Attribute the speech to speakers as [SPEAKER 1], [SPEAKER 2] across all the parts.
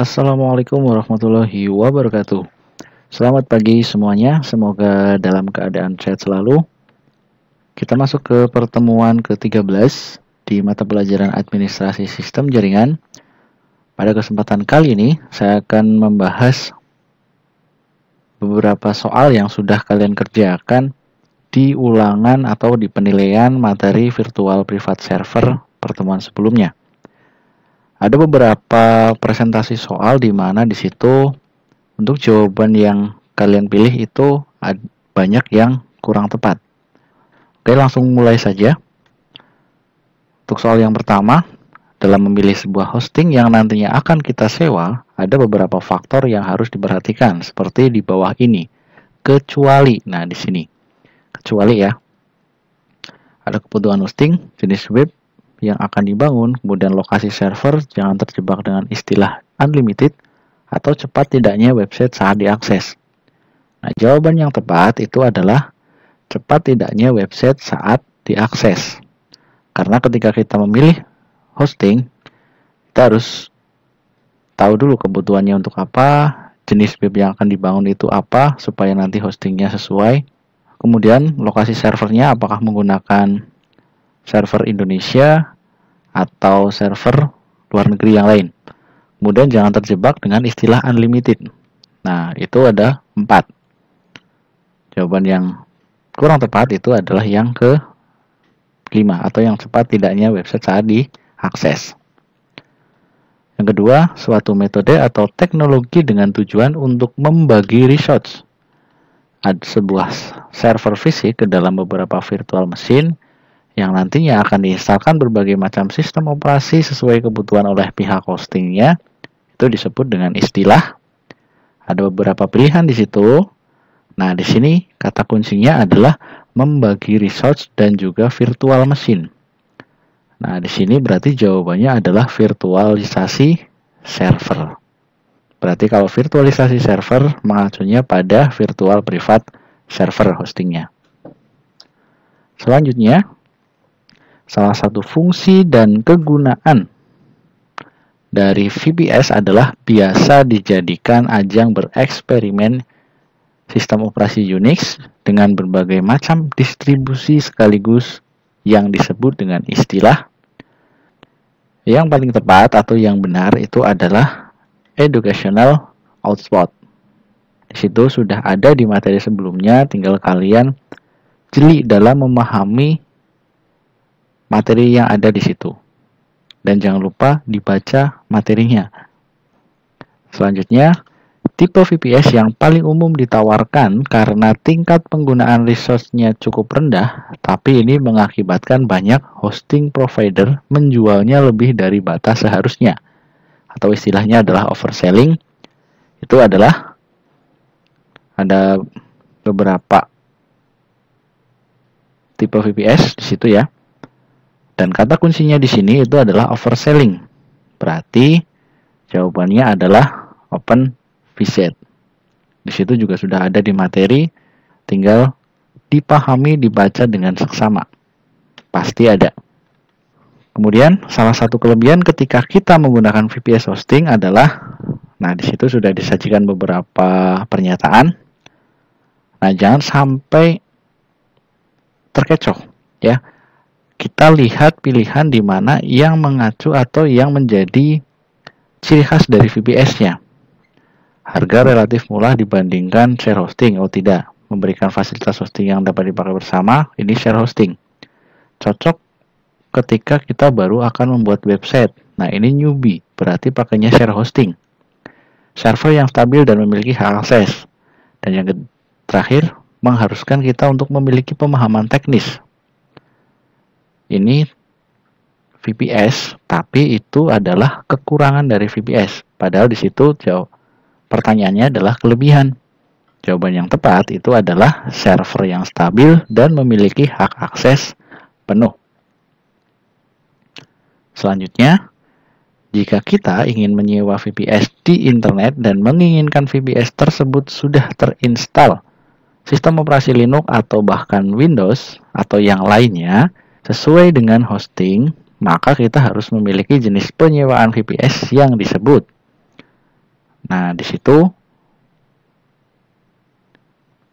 [SPEAKER 1] Assalamualaikum warahmatullahi wabarakatuh. Selamat pagi semuanya, semoga dalam keadaan sehat selalu. Kita masuk ke pertemuan ke-13 di mata pelajaran Administrasi Sistem Jaringan. Pada kesempatan kali ini, saya akan membahas beberapa soal yang sudah kalian kerjakan di ulangan atau di penilaian materi virtual private server pertemuan sebelumnya. Ada beberapa presentasi soal di mana di situ untuk jawaban yang kalian pilih itu banyak yang kurang tepat. Oke, langsung mulai saja. Untuk soal yang pertama, dalam memilih sebuah hosting yang nantinya akan kita sewa, ada beberapa faktor yang harus diperhatikan seperti di bawah ini. Kecuali, nah di sini. Kecuali ya. Ada kebutuhan hosting, jenis web yang akan dibangun, kemudian lokasi server, jangan terjebak dengan istilah unlimited, atau cepat tidaknya website saat diakses. Nah, jawaban yang tepat itu adalah cepat tidaknya website saat diakses. Karena ketika kita memilih hosting, kita harus tahu dulu kebutuhannya untuk apa, jenis web yang akan dibangun itu apa, supaya nanti hostingnya sesuai. Kemudian lokasi servernya apakah menggunakan server Indonesia atau server luar negeri yang lain. Kemudian jangan terjebak dengan istilah unlimited. Nah, itu ada 4. Jawaban yang kurang tepat itu adalah yang ke-5 atau yang cepat tidaknya website saat diakses. Yang kedua, suatu metode atau teknologi dengan tujuan untuk membagi resource. Ada sebuah server fisik ke dalam beberapa virtual machine yang nantinya akan diinstalkan berbagai macam sistem operasi sesuai kebutuhan oleh pihak hostingnya. Itu disebut dengan istilah. Ada beberapa pilihan di situ. Nah, di sini kata kuncinya adalah membagi resource dan juga virtual machine. Nah, di sini berarti jawabannya adalah virtualisasi server. Berarti kalau virtualisasi server mengacunya pada virtual private server hostingnya. Selanjutnya, salah satu fungsi dan kegunaan dari VPS adalah biasa dijadikan ajang bereksperimen sistem operasi Unix dengan berbagai macam distribusi sekaligus yang disebut dengan istilah. Yang paling tepat atau yang benar itu adalah educational output. Di situ sudah ada di materi sebelumnya, tinggal kalian jeli dalam memahami materi yang ada di situ. Dan jangan lupa dibaca materinya. Selanjutnya, tipe VPS yang paling umum ditawarkan karena tingkat penggunaan resource-nya cukup rendah, tapi ini mengakibatkan banyak hosting provider menjualnya lebih dari batas seharusnya. Atau istilahnya adalah overselling. Itu adalah ada beberapa tipe VPS di situ ya. Dan kata kuncinya di sini itu adalah overselling. Berarti jawabannya adalah open visit. Di situ juga sudah ada di materi, tinggal dipahami, dibaca dengan seksama. Pasti ada. Kemudian salah satu kelebihan ketika kita menggunakan VPS hosting adalah, nah di situ sudah disajikan beberapa pernyataan. Nah, jangan sampai terkecoh ya. Kita lihat pilihan di mana yang mengacu atau yang menjadi ciri khas dari VPS-nya. Harga relatif murah dibandingkan share hosting. Oh tidak, memberikan fasilitas hosting yang dapat dipakai bersama, ini share hosting. Cocok ketika kita baru akan membuat website. Nah, ini newbie, berarti pakainya share hosting. Server yang stabil dan memiliki hak akses. Dan yang terakhir, mengharuskan kita untuk memiliki pemahaman teknis. Ini VPS, tapi itu adalah kekurangan dari VPS. Padahal di situ pertanyaannya adalah kelebihan. Jawaban yang tepat itu adalah server yang stabil dan memiliki hak akses penuh. Selanjutnya, jika kita ingin menyewa VPS di internet dan menginginkan VPS tersebut sudah terinstall sistem operasi Linux atau bahkan Windows atau yang lainnya, sesuai dengan hosting, maka kita harus memiliki jenis penyewaan VPS yang disebut. Nah, di situ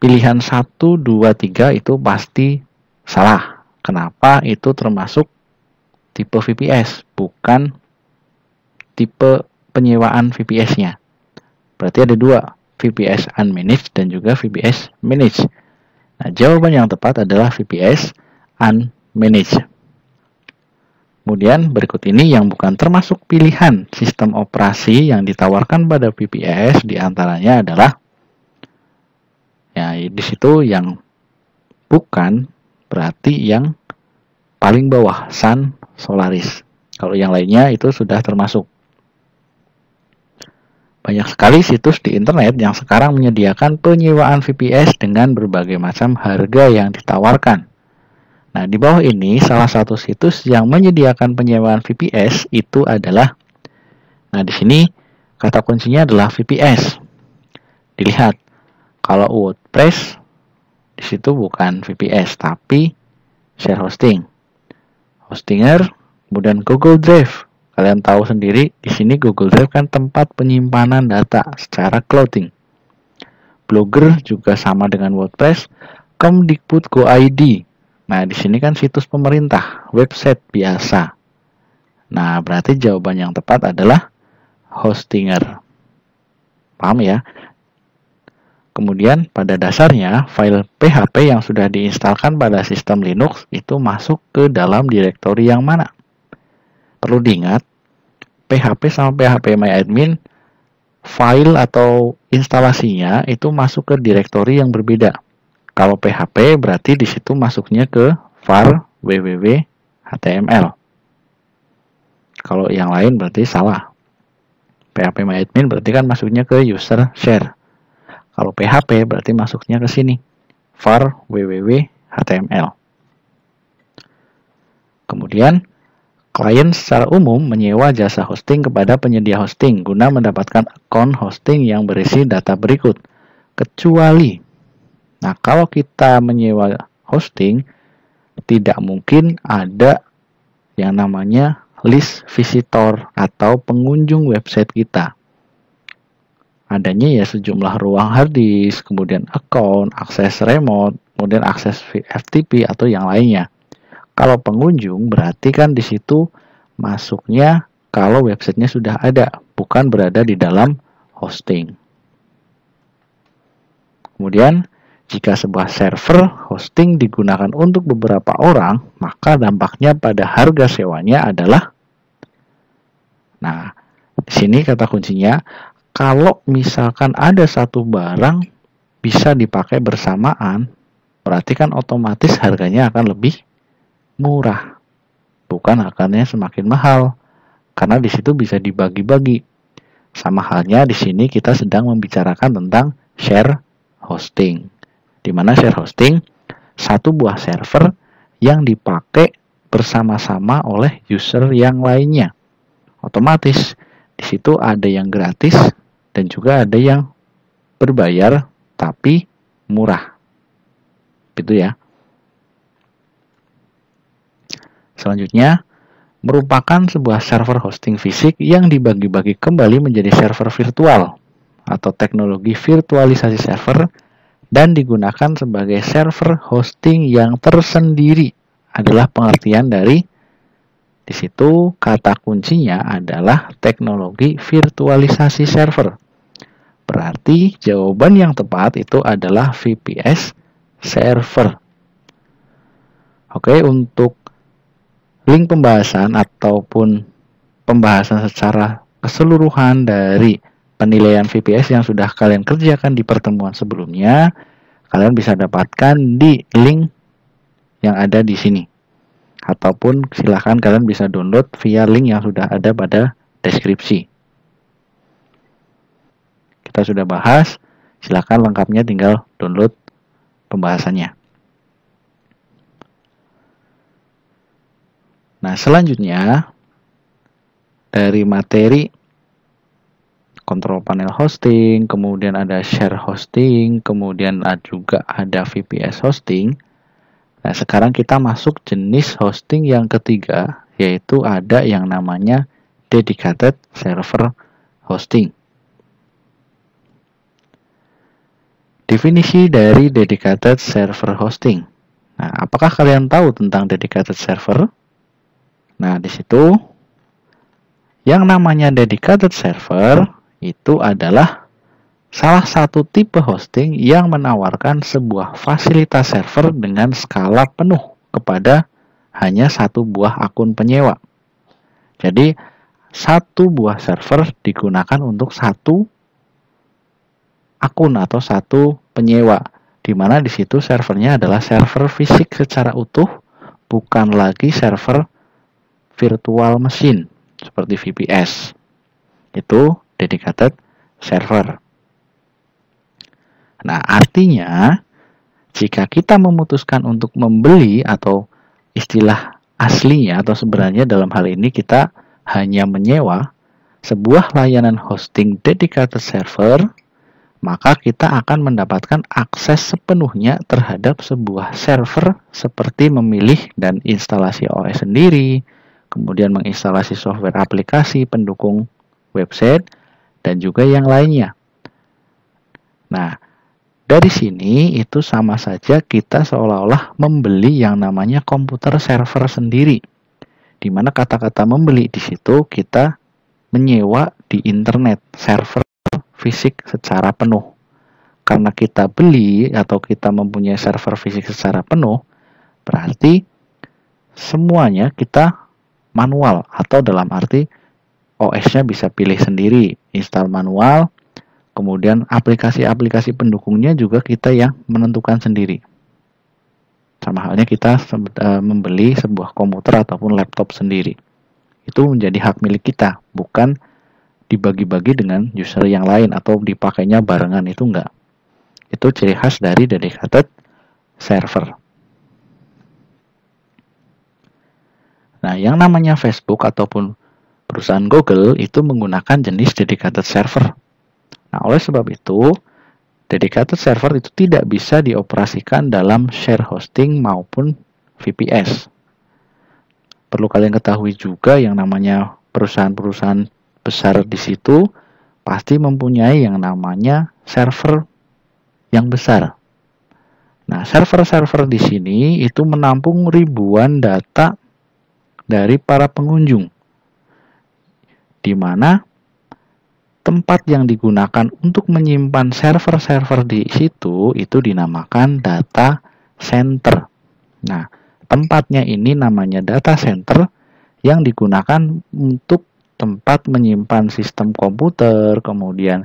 [SPEAKER 1] pilihan 1, 2, 3 itu pasti salah. Kenapa? Itu termasuk tipe VPS, bukan tipe penyewaan VPS-nya. Berarti ada dua, VPS unmanaged dan juga VPS managed. Nah, jawaban yang tepat adalah VPS unmanaged. Kemudian berikut ini yang bukan termasuk pilihan sistem operasi yang ditawarkan pada VPS, diantaranya adalah ya di situ yang bukan berarti yang paling bawah, Sun Solaris. Kalau yang lainnya itu sudah termasuk. Banyak sekali situs di internet yang sekarang menyediakan penyewaan VPS dengan berbagai macam harga yang ditawarkan. Nah, di bawah ini salah satu situs yang menyediakan penyewaan VPS itu adalah, nah di sini kata kuncinya adalah VPS. Dilihat, kalau WordPress di situ bukan VPS tapi share hosting. Hostinger, kemudian Google Drive. Kalian tahu sendiri, di sini Google Drive kan tempat penyimpanan data secara clouding. Blogger juga sama dengan WordPress, Kemdikbud.go.id. Nah, di sini kan situs pemerintah, website biasa. Nah, berarti jawaban yang tepat adalah Hostinger. Paham ya? Kemudian, pada dasarnya, file PHP yang sudah diinstalkan pada sistem Linux itu masuk ke dalam direktori yang mana? Perlu diingat, PHP sama phpMyAdmin, file atau instalasinya itu masuk ke direktori yang berbeda. Kalau PHP berarti di situ masuknya ke var www.html. Kalau yang lain berarti salah. phpMyAdmin berarti kan masuknya ke user share. Kalau PHP berarti masuknya ke sini, var www.html. Kemudian, klien secara umum menyewa jasa hosting kepada penyedia hosting guna mendapatkan akun hosting yang berisi data berikut. Kecuali, nah kalau kita menyewa hosting, tidak mungkin ada yang namanya list visitor atau pengunjung website kita. Adanya ya sejumlah ruang harddisk, kemudian account, akses remote, kemudian akses FTP atau yang lainnya. Kalau pengunjung berarti kan di situ masuknya kalau websitenya sudah ada, bukan berada di dalam hosting. Kemudian, jika sebuah server hosting digunakan untuk beberapa orang, maka dampaknya pada harga sewanya adalah, nah, di sini kata kuncinya, kalau misalkan ada satu barang bisa dipakai bersamaan, berarti kan otomatis harganya akan lebih murah, bukan harganya semakin mahal, karena di situ bisa dibagi-bagi. Sama halnya di sini kita sedang membicarakan tentang share hosting, di mana share hosting satu buah server yang dipakai bersama-sama oleh user yang lainnya. Otomatis di situ ada yang gratis dan juga ada yang berbayar tapi murah. Gitu ya. Selanjutnya, merupakan sebuah server hosting fisik yang dibagi-bagi kembali menjadi server virtual atau teknologi virtualisasi server dan digunakan sebagai server hosting yang tersendiri adalah pengertian dari di situ kata kuncinya adalah teknologi virtualisasi server. Berarti jawaban yang tepat itu adalah VPS server. Oke, untuk link pembahasan ataupun pembahasan secara keseluruhan dari penilaian VPS yang sudah kalian kerjakan di pertemuan sebelumnya, kalian bisa dapatkan di link yang ada di sini. Ataupun silahkan kalian bisa download via link yang sudah ada pada deskripsi. Kita sudah bahas, silahkan lengkapnya tinggal download pembahasannya. Nah, selanjutnya dari materi control panel hosting, kemudian ada share hosting, kemudian juga ada VPS hosting. Nah, sekarang kita masuk jenis hosting yang ketiga, yaitu ada yang namanya dedicated server hosting. Definisi dari dedicated server hosting. Nah, apakah kalian tahu tentang dedicated server? Nah, di situ yang namanya dedicated server itu adalah salah satu tipe hosting yang menawarkan sebuah fasilitas server dengan skala penuh kepada hanya satu buah akun penyewa. Jadi, satu buah server digunakan untuk satu akun atau satu penyewa, di mana di situ servernya adalah server fisik secara utuh, bukan lagi server virtual machine seperti VPS. Itu dedicated server. Nah, artinya jika kita memutuskan untuk membeli, atau istilah aslinya atau sebenarnya dalam hal ini kita hanya menyewa sebuah layanan hosting dedicated server, maka kita akan mendapatkan akses sepenuhnya terhadap sebuah server seperti memilih dan instalasi OS sendiri, kemudian menginstalasi software aplikasi pendukung website, dan juga yang lainnya. Nah, dari sini itu sama saja kita seolah-olah membeli yang namanya komputer server sendiri, di mana kata-kata membeli di situ kita menyewa di internet server fisik secara penuh. Karena kita beli atau kita mempunyai server fisik secara penuh, berarti semuanya kita manual, atau dalam arti OS-nya bisa pilih sendiri, install manual, kemudian aplikasi-aplikasi pendukungnya juga kita yang menentukan sendiri. Sama halnya kita membeli sebuah komputer ataupun laptop sendiri. Itu menjadi hak milik kita, bukan dibagi-bagi dengan user yang lain atau dipakainya barengan, itu enggak. Itu ciri khas dari dedicated server. Nah, yang namanya Facebook ataupun perusahaan Google itu menggunakan jenis dedicated server. Nah, oleh sebab itu, dedicated server itu tidak bisa dioperasikan dalam share hosting maupun VPS. Perlu kalian ketahui juga yang namanya perusahaan-perusahaan besar di situ pasti mempunyai yang namanya server yang besar. Nah, server-server di sini itu menampung ribuan data dari para pengunjung, di mana tempat yang digunakan untuk menyimpan server-server di situ itu dinamakan data center. Nah, tempatnya ini namanya data center yang digunakan untuk tempat menyimpan sistem komputer, kemudian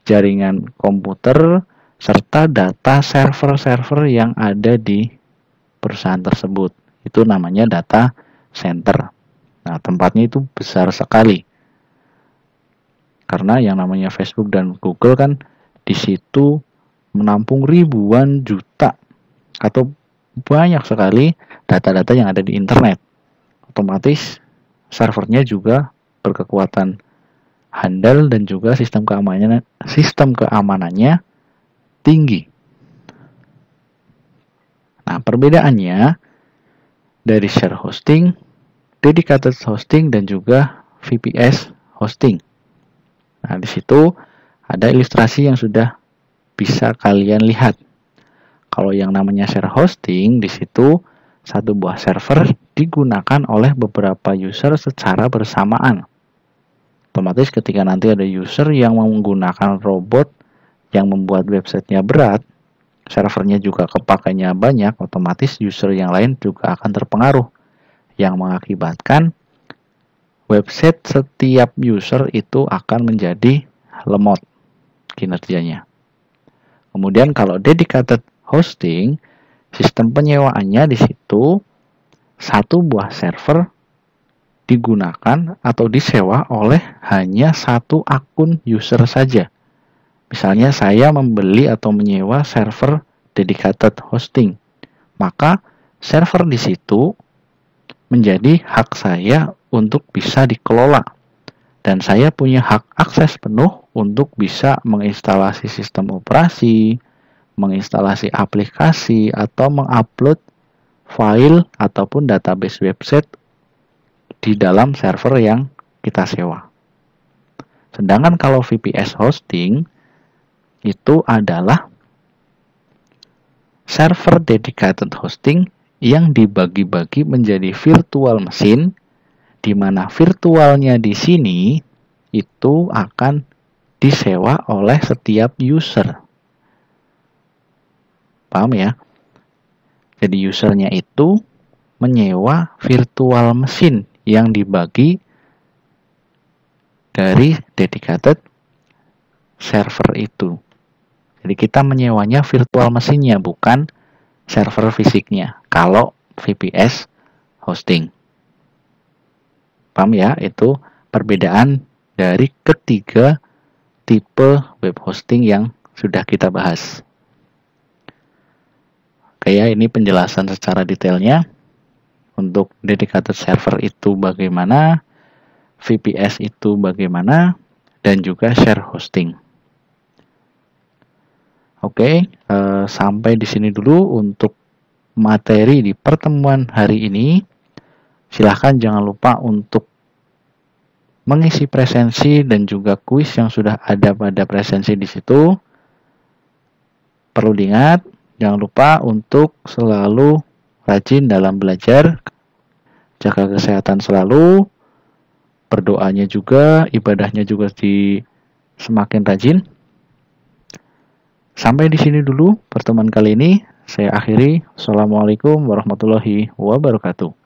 [SPEAKER 1] jaringan komputer, serta data server-server yang ada di perusahaan tersebut. Itu namanya data center. Nah, tempatnya itu besar sekali. Karena yang namanya Facebook dan Google kan di situ menampung ribuan juta atau banyak sekali data-data yang ada di internet. Otomatis servernya juga berkekuatan handal dan juga sistem keamanannya tinggi. Nah, perbedaannya dari share hosting, dedicated hosting, dan juga VPS hosting. Nah, di situ ada ilustrasi yang sudah bisa kalian lihat. Kalau yang namanya share hosting, di situ satu buah server digunakan oleh beberapa user secara bersamaan. Otomatis ketika nanti ada user yang menggunakan robot yang membuat websitenya berat, servernya juga kepakainya banyak, otomatis user yang lain juga akan terpengaruh, yang mengakibatkan website setiap user itu akan menjadi lemot kinerjanya. Kemudian kalau dedicated hosting, sistem penyewaannya di situ satu buah server digunakan atau disewa oleh hanya satu akun user saja. Misalnya saya membeli atau menyewa server dedicated hosting, maka server di situ menjadi hak saya untuk bisa dikelola, dan saya punya hak akses penuh untuk bisa menginstalasi sistem operasi, menginstalasi aplikasi, atau mengupload file ataupun database website di dalam server yang kita sewa. Sedangkan kalau VPS hosting itu adalah server dedicated hosting yang dibagi-bagi menjadi virtual mesin, di mana virtualnya di sini itu akan disewa oleh setiap user. Paham ya? Jadi usernya itu menyewa virtual mesin yang dibagi dari dedicated server itu. Jadi kita menyewanya virtual mesinnya, bukan server fisiknya. Kalau VPS hosting. Paham ya? Itu perbedaan dari ketiga tipe web hosting yang sudah kita bahas. Oke ya, ini penjelasan secara detailnya. Untuk dedicated server itu bagaimana, VPS itu bagaimana, dan juga share hosting. Oke, sampai di sini dulu untuk materi di pertemuan hari ini. Silahkan jangan lupa untuk mengisi presensi dan juga kuis yang sudah ada pada presensi di situ. Perlu diingat, jangan lupa untuk selalu rajin dalam belajar, jaga kesehatan selalu, berdoanya juga, ibadahnya juga semakin rajin. Sampai di sini dulu pertemuan kali ini. Saya akhiri. Assalamualaikum warahmatullahi wabarakatuh.